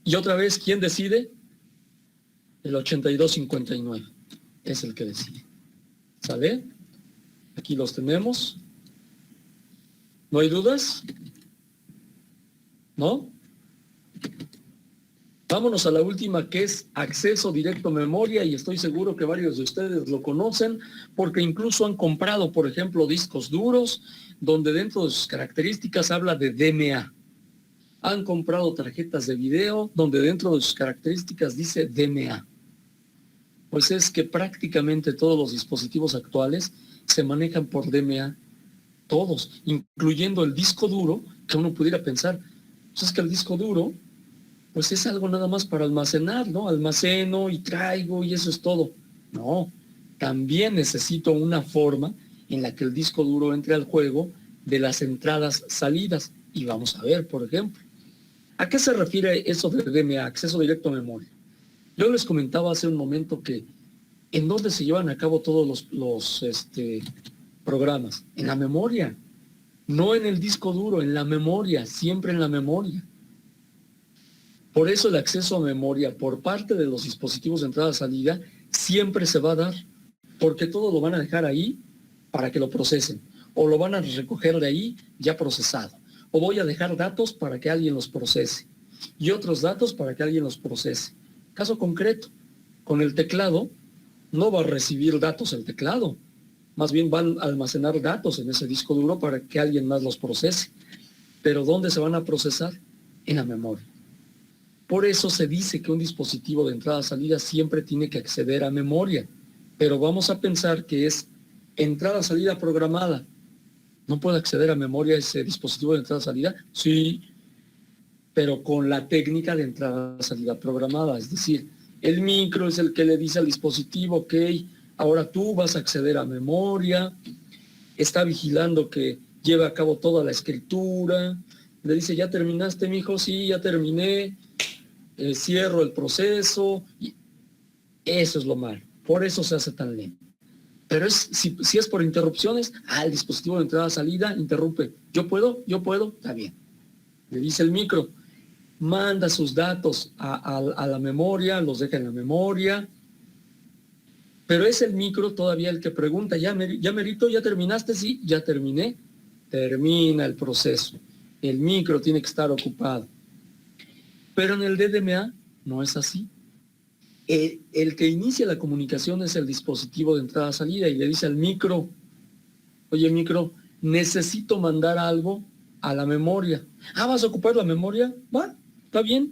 Y otra vez, ¿quién decide? El 82-59 es el que decide. ¿Sale? Aquí los tenemos. ¿No hay dudas? ¿No? Vámonos a la última, que es acceso directo a memoria, y estoy seguro que varios de ustedes lo conocen porque incluso han comprado, por ejemplo, discos duros donde dentro de sus características habla de DMA. Han comprado tarjetas de video donde dentro de sus características dice DMA. Pues es que prácticamente todos los dispositivos actuales se manejan por DMA, todos, incluyendo el disco duro, que uno pudiera pensar, pues es que el disco duro pues es algo nada más para almacenar, ¿no? Almaceno y traigo y eso es todo. No, también necesito una forma en la que el disco duro entre al juego de las entradas-salidas. Y vamos a ver, por ejemplo, ¿a qué se refiere eso de DMA, acceso directo a memoria? Yo les comentaba hace un momento que ¿en dónde se llevan a cabo todos los programas? En la memoria, no en el disco duro, en la memoria, siempre en la memoria. Por eso el acceso a memoria por parte de los dispositivos de entrada-salida siempre se va a dar, porque todo lo van a dejar ahí para que lo procesen, o lo van a recoger de ahí ya procesado, o voy a dejar datos para que alguien los procese, y otros datos para que alguien los procese. Caso concreto, con el teclado, no va a recibir datos el teclado, más bien van a almacenar datos en ese disco duro para que alguien más los procese. Pero ¿dónde se van a procesar? En la memoria. Por eso se dice que un dispositivo de entrada-salida siempre tiene que acceder a memoria, pero vamos a pensar que es entrada-salida programada. ¿No puede acceder a memoria ese dispositivo de entrada-salida? Sí, pero con la técnica de entrada-salida programada, es decir, el micro es el que le dice al dispositivo, ok, ahora tú vas a acceder a memoria, está vigilando que lleve a cabo toda la escritura, le dice, ¿ya terminaste, mijo? Sí, ya terminé, cierro el proceso, y eso es lo malo, por eso se hace tan lento. Pero si es por interrupciones, el dispositivo de entrada-salida interrumpe, yo puedo, está bien. Le dice el micro, manda sus datos a la memoria, los deja en la memoria, pero es el micro todavía el que pregunta, ¿ya Merito, ya terminaste? Sí, ya terminé. Termina el proceso. El micro tiene que estar ocupado. Pero en el DMA no es así. El que inicia la comunicación es el dispositivo de entrada-salida y le dice al micro, oye micro, necesito mandar algo a la memoria. ¿Vas a ocupar la memoria? Va, está bien.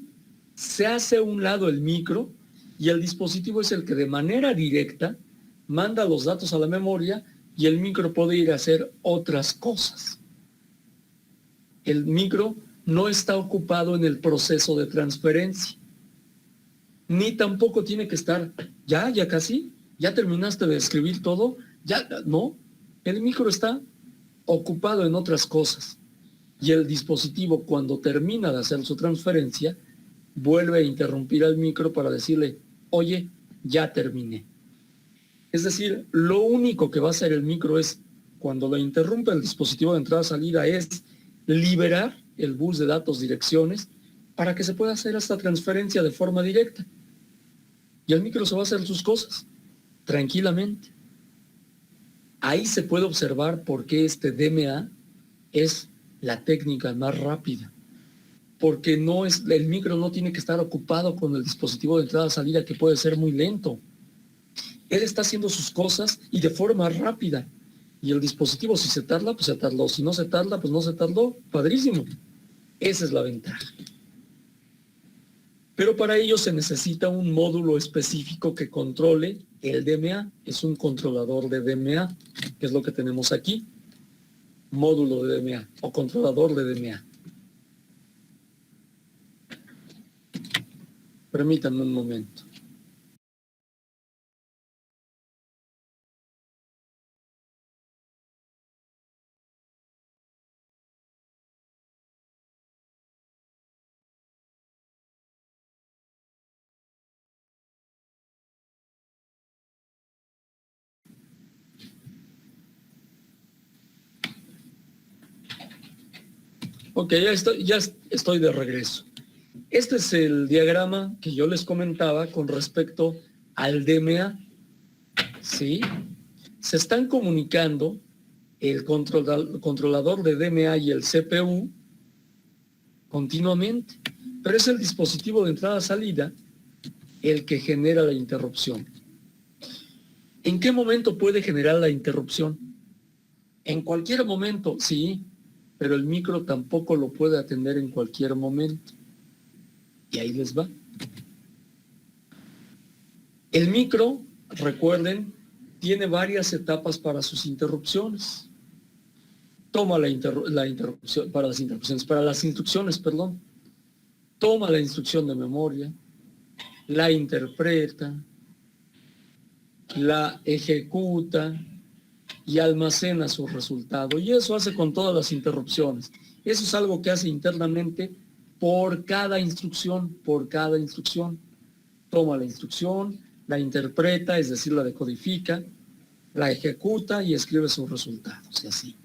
Se hace a un lado el micro y el dispositivo es el que de manera directa manda los datos a la memoria y el micro puede ir a hacer otras cosas. El micro no está ocupado en el proceso de transferencia. Ni tampoco tiene que estar, ya casi, ya terminaste de escribir todo, ya, no. El micro está ocupado en otras cosas. Y el dispositivo, cuando termina de hacer su transferencia, vuelve a interrumpir al micro para decirle, oye, ya terminé. Es decir, lo único que va a hacer el micro es, cuando lo interrumpe el dispositivo de entrada-salida, es liberar el bus de datos direcciones para que se pueda hacer esta transferencia de forma directa. Y el micro se va a hacer sus cosas tranquilamente. Ahí se puede observar por qué este DMA es la técnica más rápida. Porque el micro no tiene que estar ocupado con el dispositivo de entrada-salida, que puede ser muy lento. Él está haciendo sus cosas y de forma rápida. Y el dispositivo, si se tarda, pues se tardó. Si no se tarda, pues no se tardó. Padrísimo. Esa es la ventaja. Pero para ello se necesita un módulo específico que controle el DMA. Es un controlador de DMA, que es lo que tenemos aquí. Módulo de DMA o controlador de DMA. Permítanme un momento. Ok, ya estoy de regreso. Este es el diagrama que yo les comentaba con respecto al DMA. ¿Sí? Se están comunicando el controlador de DMA y el CPU continuamente, pero es el dispositivo de entrada-salida el que genera la interrupción. ¿En qué momento puede generar la interrupción? En cualquier momento, sí, pero el micro tampoco lo puede atender en cualquier momento. Y ahí les va. El micro, recuerden, tiene varias etapas para sus interrupciones. Toma la interrupción, para las instrucciones, perdón. Toma la instrucción de memoria, la interpreta, la ejecuta y almacena su resultado. Y eso hace con todas las interrupciones. Eso es algo que hace internamente por cada instrucción, Toma la instrucción, la interpreta, es decir, la decodifica, la ejecuta y escribe sus resultados, y así.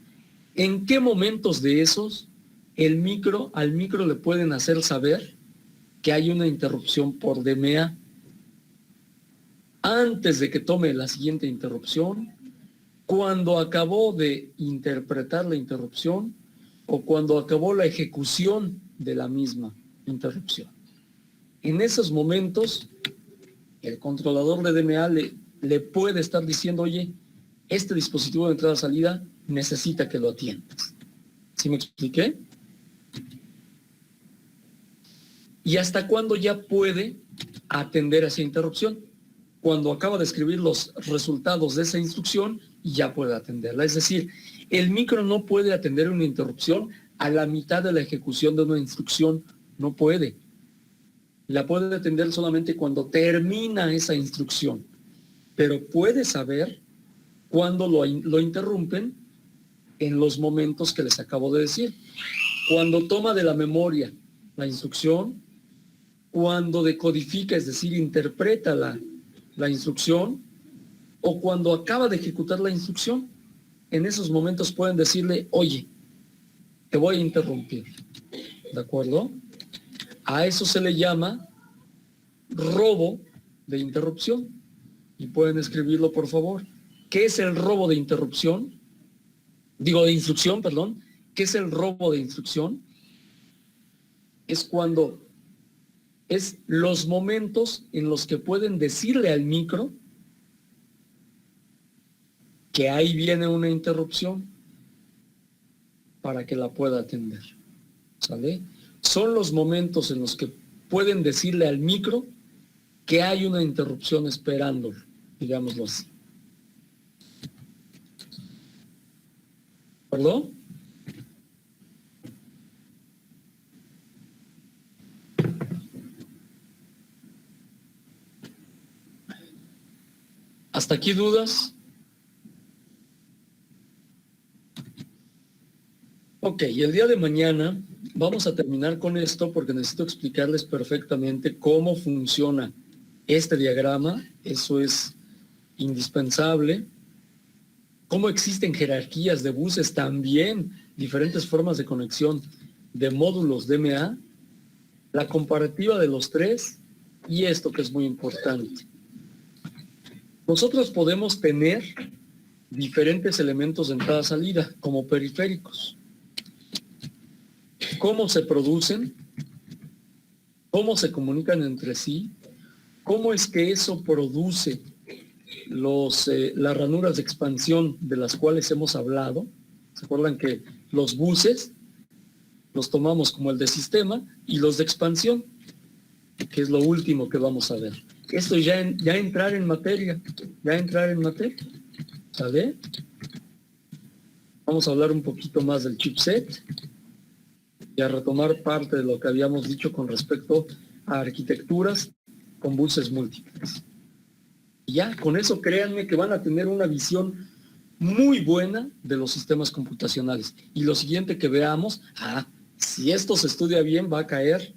¿En qué momentos de esos al micro le pueden hacer saber que hay una interrupción por DMA? Antes de que tome la siguiente interrupción, cuando acabó de interpretar la interrupción o cuando acabó la ejecución de la misma interrupción. En esos momentos, el controlador de DMA le puede estar diciendo, oye, este dispositivo de entrada-salida necesita que lo atiendas. ¿Sí me expliqué? ¿Y hasta cuándo ya puede atender a esa interrupción? Cuando acaba de escribir los resultados de esa instrucción y ya puede atenderla. Es decir, el micro no puede atender una interrupción a la mitad de la ejecución de una instrucción. No puede. La puede atender solamente cuando termina esa instrucción. Pero puede saber cuándo lo interrumpen en los momentos que les acabo de decir. Cuando toma de la memoria la instrucción, cuando decodifica, es decir, interpreta la instrucción, o cuando acaba de ejecutar la instrucción. En esos momentos pueden decirle, oye, te voy a interrumpir. ¿De acuerdo? A eso se le llama robo de interrupción. Y pueden escribirlo, por favor. ¿Qué es el robo de interrupción? De instrucción, perdón. ¿Qué es el robo de instrucción? Es los momentos en los que pueden decirle al micro que ahí viene una interrupción para que la pueda atender. ¿Sale? Son los momentos en los que pueden decirle al micro que hay una interrupción esperándolo, digámoslo así. ¿Perdón? ¿Hasta aquí dudas? Ok, y el día de mañana vamos a terminar con esto porque necesito explicarles perfectamente cómo funciona este diagrama. Eso es indispensable. cómo existen jerarquías de buses, también diferentes formas de conexión de módulos DMA, la comparativa de los tres y esto que es muy importante. Nosotros podemos tener diferentes elementos de entrada-salida como periféricos. ¿Cómo se producen? ¿Cómo se comunican entre sí? ¿Cómo es que eso produce las ranuras de expansión de las cuales hemos hablado? ¿Se acuerdan que los buses los tomamos como el de sistema y los de expansión, que es lo último que vamos a ver? Esto ya entrar en materia, ¿sale? Vamos a hablar un poquito más del chipset y a retomar parte de lo que habíamos dicho con respecto a arquitecturas con buses múltiples. Y ya, con eso créanme que van a tener una visión muy buena de los sistemas computacionales. Y lo siguiente que veamos, si esto se estudia bien, va a caer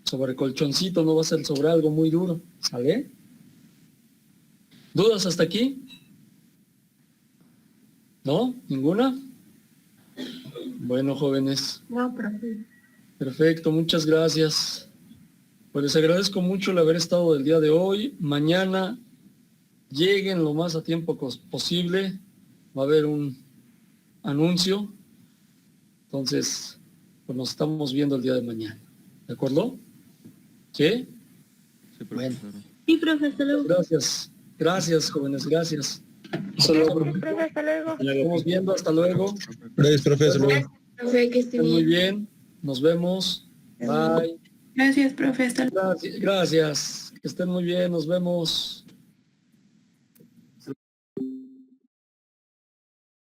sobre colchoncito, no va a ser sobre algo muy duro, ¿sale? ¿Dudas hasta aquí? ¿No? ¿Ninguna? Bueno, jóvenes. No, profe. Perfecto, muchas gracias. Pues les agradezco mucho el haber estado el día de hoy. Mañana lleguen lo más a tiempo posible. Va a haber un anuncio. Entonces, pues nos estamos viendo el día de mañana. ¿De acuerdo? ¿Sí? Sí, profesor. Sí, profe, hasta luego. Gracias. Gracias, jóvenes. Gracias. Hasta luego. Profe, hasta luego. Nos estamos viendo. Hasta luego. Gracias, profesor. Profe, que esté Estén muy bien. bien. Nos vemos. Bye. Gracias, profe. Hasta luego. Gracias. Que estén muy bien. Nos vemos.